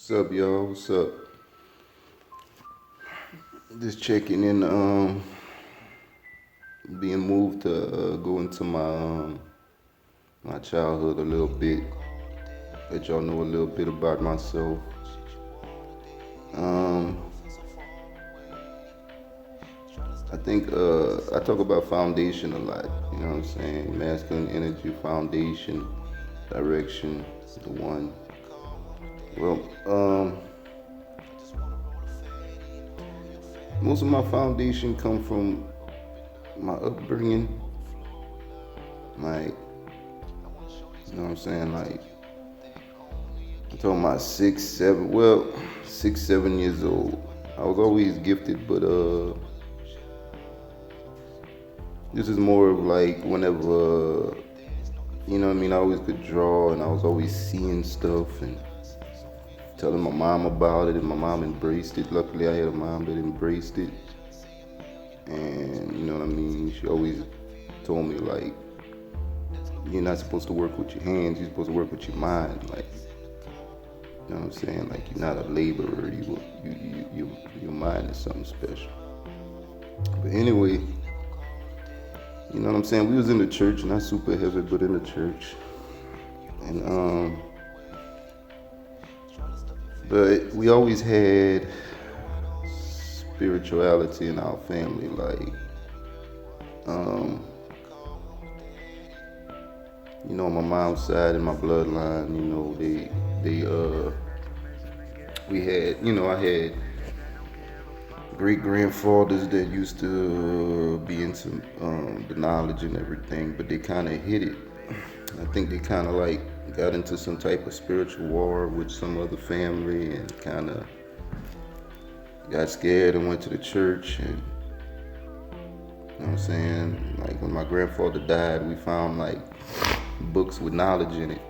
What's up, y'all? What's up? Just checking in. Being moved to go into my childhood a little bit. Let y'all know a little bit about myself. Um, I think I talk about foundation a lot. You know what I'm saying? Masculine energy, foundation, direction, the one. Well, most of my foundation come from my upbringing. Like, you know what I'm saying? Like, I'm talking about 6, 7 years old. I was always gifted, but this is more of like whenever, you know what I mean? I always could draw, and I was always seeing stuff and telling my mom about it, and my mom embraced it. Luckily, I had a mom that embraced it, and you know what I mean? She always told me like, you're not supposed to work with your hands, you're supposed to work with your mind. Like, you know what I'm saying? Like, you're not a laborer. Your mind is something special. But anyway, you know what I'm saying? We was in the church, not super heavy, but in the church, and but we always had spirituality in our family. Like, um, you know, my mom's side and my bloodline, you know, we had, you know, I had great grandfathers that used to be into the knowledge and everything, but they kind of hid it. I think they kind of like got into some type of spiritual war with some other family and kind of got scared and went to the church. And you know what I'm saying? Like, when my grandfather died, we found like books with knowledge in it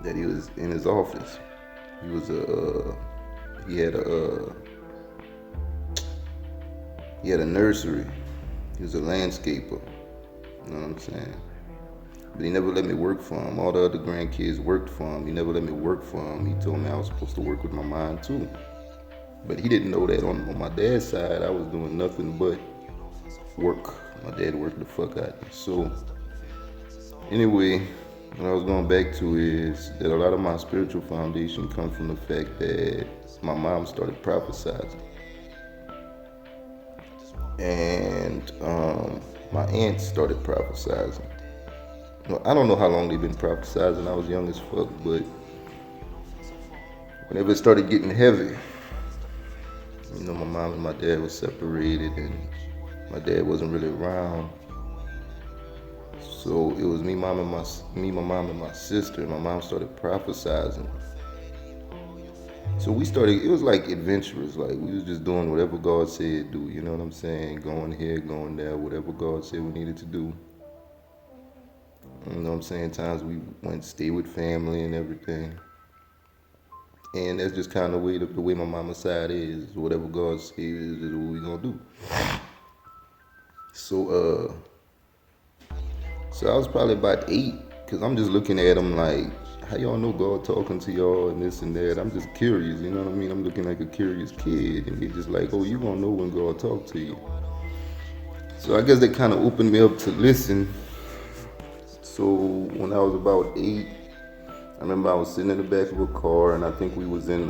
that he was in his office. He was he had a nursery. He was a landscaper. You know what I'm saying? But he never let me work for him. All the other grandkids worked for him. He never let me work for him. He told me I was supposed to work with my mind too. But he didn't know that on my dad's side, I was doing nothing but work. My dad worked the fuck out of me. So anyway, what I was going back to is that a lot of my spiritual foundation comes from the fact that my mom started prophesizing. And my aunts started prophesizing. Well, I don't know how long they've been prophesizing. I was young as fuck, but whenever it started getting heavy, you know, my mom and my dad were separated, and my dad wasn't really around. So it was me, my mom, and my sister. And my mom started prophesizing. So we started. It was like adventurous. Like, we was just doing whatever God said do. You know what I'm saying? Going here, going there, whatever God said we needed to do. You know what I'm saying? Times we went stay with family and everything. And that's just kind of the way my mama's side is. Whatever God says is what we gonna do. So so I was probably about 8, cause I'm just looking at him like, how y'all know God talking to y'all and this and that? I'm just curious, you know what I mean? I'm looking like a curious kid, and they're just like, oh, you gonna know when God talk to you. So I guess they kind of opened me up to listen. So when I was about 8, I remember I was sitting in the back of a car, and I think we was in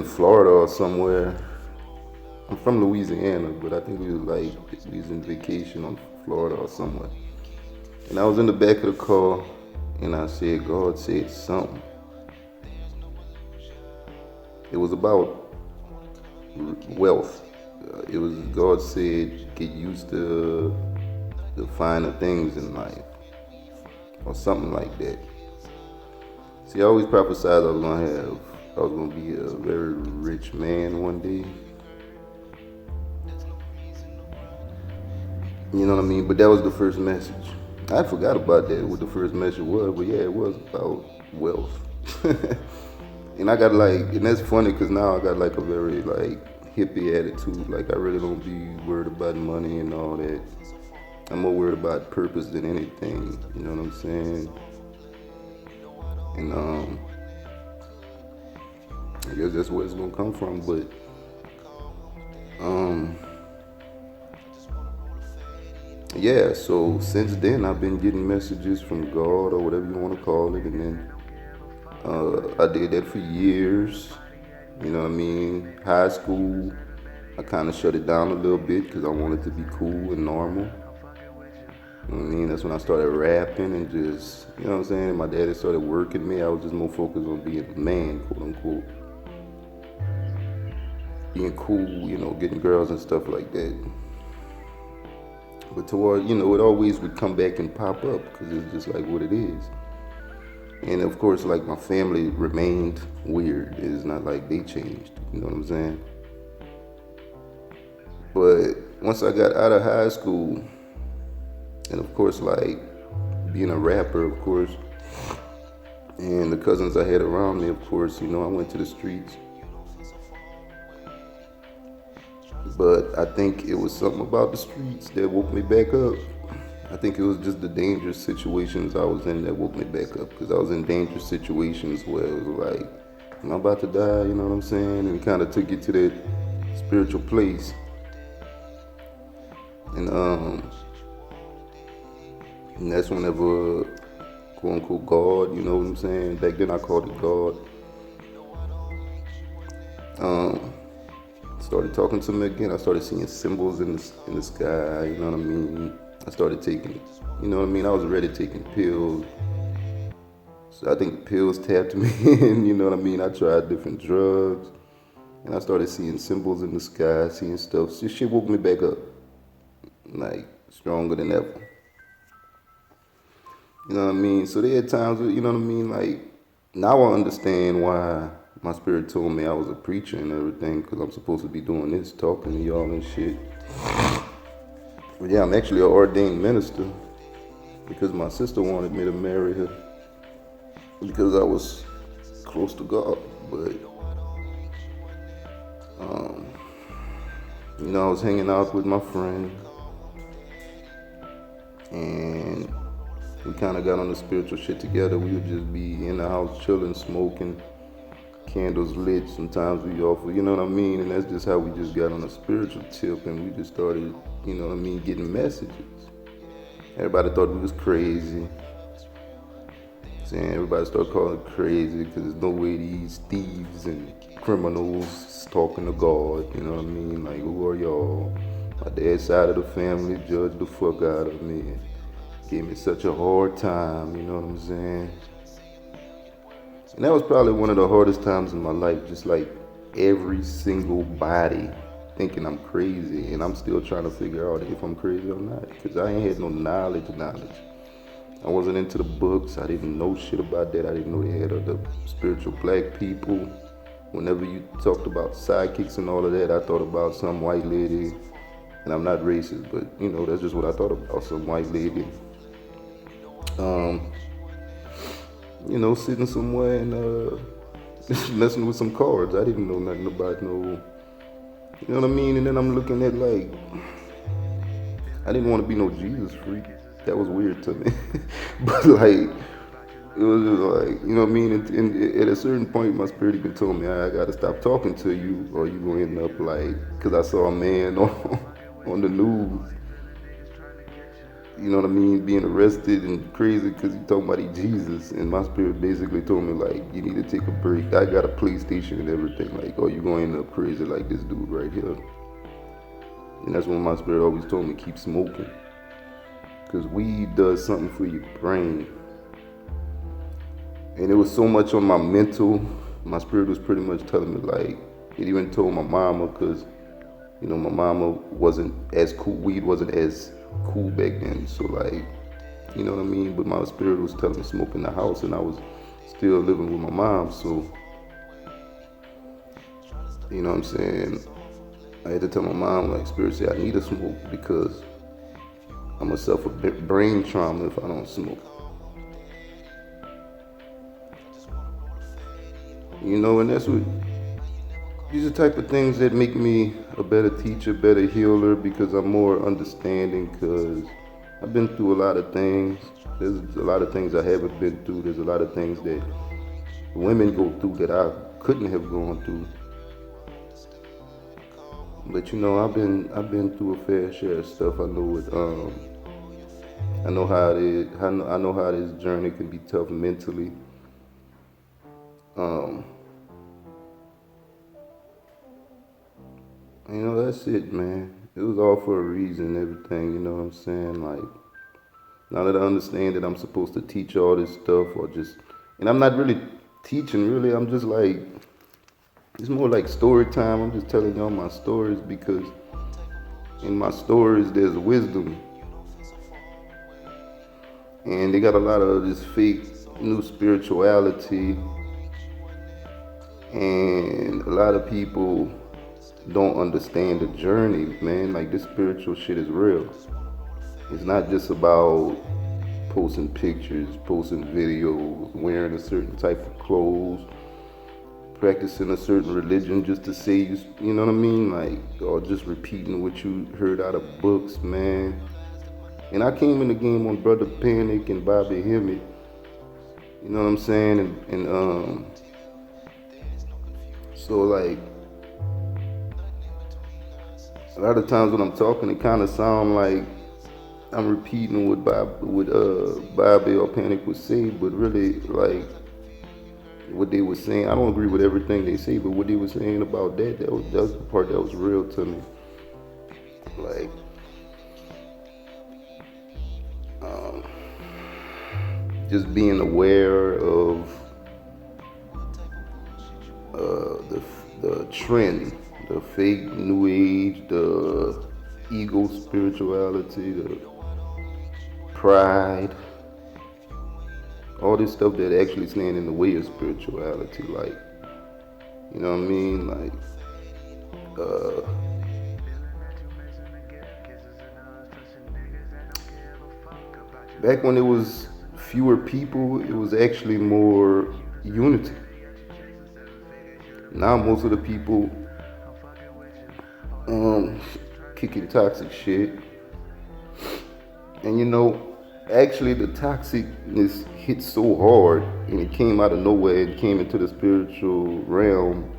Florida or somewhere. I'm from Louisiana, but I think we was in vacation on Florida or somewhere. And I was in the back of the car, and I said, God said something. It was about wealth. It was God said, get used to the finer things in life, or something like that. See, I always prophesied I was gonna be a very rich man one day. You know what I mean? But that was the first message. I forgot about that, what the first message was, but yeah, it was about wealth. And I got and that's funny because now I got like a very like hippie attitude. Like, I really don't be worried about money and all that. I'm more worried about purpose than anything. You know what I'm saying? And I guess that's where it's gonna come from. But um, yeah. So since then, I've been getting messages from God or whatever you want to call it, and then I did that for years. You know what I mean? High school, I kind of shut it down a little bit because I wanted to be cool and normal. You know what I mean? That's when I started rapping and just, you know what I'm saying? My daddy started working me. I was just more focused on being a man, quote unquote. Being cool, getting girls and stuff like that. But toward, it always would come back and pop up because it's just like what it is. And of course, like my family remained weird. It's not like they changed. You know what I'm saying? But once I got out of high school, and of course, like being a rapper, of course, and the cousins I had around me, of course, I went to the streets. But I think it was something about the streets that woke me back up. I think it was just the dangerous situations I was in that woke me back up. Because I was in dangerous situations where it was like, am I about to die? You know what I'm saying? And kind of took you to that spiritual place. And that's whenever, quote unquote, God, you know what I'm saying? Back then I called it God. Started talking to me again. I started seeing symbols in the sky. You know what I mean? I started taking, you know what I mean? I was already taking pills. So I think pills tapped me in. You know what I mean? I tried different drugs, and I started seeing symbols in the sky, seeing stuff. So shit woke me back up, like stronger than ever. You know what I mean? So there are times, you know what I mean? Like now I understand why my spirit told me I was a preacher and everything, because I'm supposed to be doing this, talking to y'all and shit. But yeah, I'm actually an ordained minister because my sister wanted me to marry her because I was close to God. But, I was hanging out with my friend and we kind of got on the spiritual shit together. We would just be in the house chilling, smoking, candles lit. Sometimes we offer, you know what I mean? And that's just how we just got on a spiritual tip, and we just started, you know what I mean, getting messages. Everybody thought we was crazy. Saying everybody started calling it crazy because there's no way these thieves and criminals talking to God. You know what I mean? Like, who are y'all? My dad's side of the family judged the fuck out of me and gave me such a hard time. You know what I'm saying? And that was probably one of the hardest times in my life, just like every single body thinking I'm crazy, and I'm still trying to figure out if I'm crazy or not, because I ain't had no knowledge. I wasn't into the books. I didn't know shit about that. I didn't know they had other spiritual black people. Whenever you talked about sidekicks and all of that, I thought about some white lady, and I'm not racist, but that's just what I thought about, some white lady. Sitting somewhere and messing with some cards. I didn't know nothing about no, you know what I mean? And then I'm looking at like, I didn't want to be no Jesus freak. That was weird to me. But like, it was just like, you know what I mean? And at a certain point, my spirit even told me, I gotta stop talking to you or you gonna end up like, because I saw a man on the news, you know what I mean, being arrested and crazy because he talking about Jesus. And my spirit basically told me, like, you need to take a break. I got a PlayStation and everything. Like, oh, you're going to end up crazy like this dude right here. And that's when my spirit always told me, keep smoking. Because weed does something for your brain. And it was so much on my mental. My spirit was pretty much telling me, like, it even told my mama, because, my mama wasn't as cool. Weed wasn't as cool back then, so like, you know what I mean, but my spirit was telling me smoke in the house, and I was still living with my mom, so you know what I'm saying, I had to tell my mom, like, spirit said I need to smoke because I'm gonna suffer brain trauma if I don't smoke. And that's what, these are the type of things that make me a better teacher, better healer, because I'm more understanding, because I've been through a lot of things. There's a lot of things I haven't been through. There's a lot of things that women go through that I couldn't have gone through. But I've been through a fair share of stuff. I know how it is. I know how this journey can be tough mentally. Um, that's it, man. It was all for a reason, everything, you know what I'm saying? Like, now that I understand that I'm supposed to teach all this stuff and I'm not really teaching, really. I'm just like, it's more like story time. I'm just telling y'all my stories because in my stories there's wisdom. And they got a lot of this fake new spirituality, and a lot of people don't understand the journey, man. Like, this spiritual shit is real. It's not just about posting pictures, posting videos, wearing a certain type of clothes, practicing a certain religion just to say you know what I mean? Like, or just repeating what you heard out of books, man. And I came in the game on Brother Panic and Bobby Hemmett, you know what I'm saying? And so like, a lot of times when I'm talking, it kind of sound like I'm repeating what Bobby or Panic would say, but really, like, what they were saying, I don't agree with everything they say, but what they were saying about that was the part that was real to me. Like, just being aware of the trend, the fake new age, the ego spirituality, the pride, all this stuff that actually stand in the way of spirituality. Like, you know what I mean? Like, back when it was fewer people, it was actually more unity. Now most of the people kicking toxic shit. And actually the toxicness hit so hard and it came out of nowhere. It came into the spiritual realm.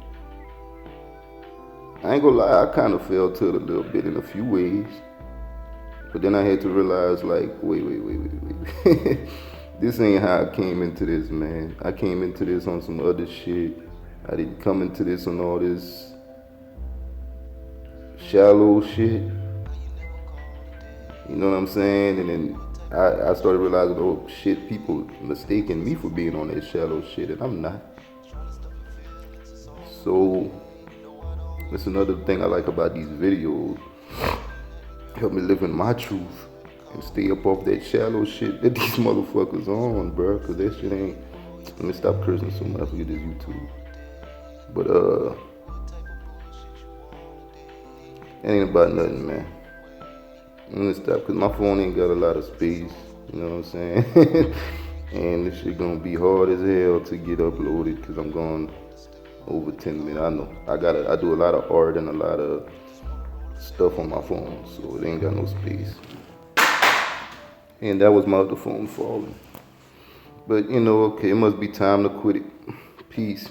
I ain't gonna lie, I kind of fell to it a little bit in a few ways. But then I had to realize, like, wait. This ain't how I came into this, man. I came into this on some other shit. I didn't come into this on all this shallow shit. You know what I'm saying? And then I started realizing, oh shit, people mistaking me for being on that shallow shit, and I'm not. So that's another thing I like about these videos. Help me live in my truth and stay up off that shallow shit that these motherfuckers on, bro. Cause that shit ain't. Let me stop cursing so much. I forget this YouTube. But it ain't about nothing, man. I'm gonna stop because my phone ain't got a lot of space. You know what I'm saying? And this shit gonna be hard as hell to get uploaded because I'm going over 10 minutes. I know. I do a lot of art and a lot of stuff on my phone, so it ain't got no space. And that was my other phone falling. But okay, it must be time to quit it. Peace.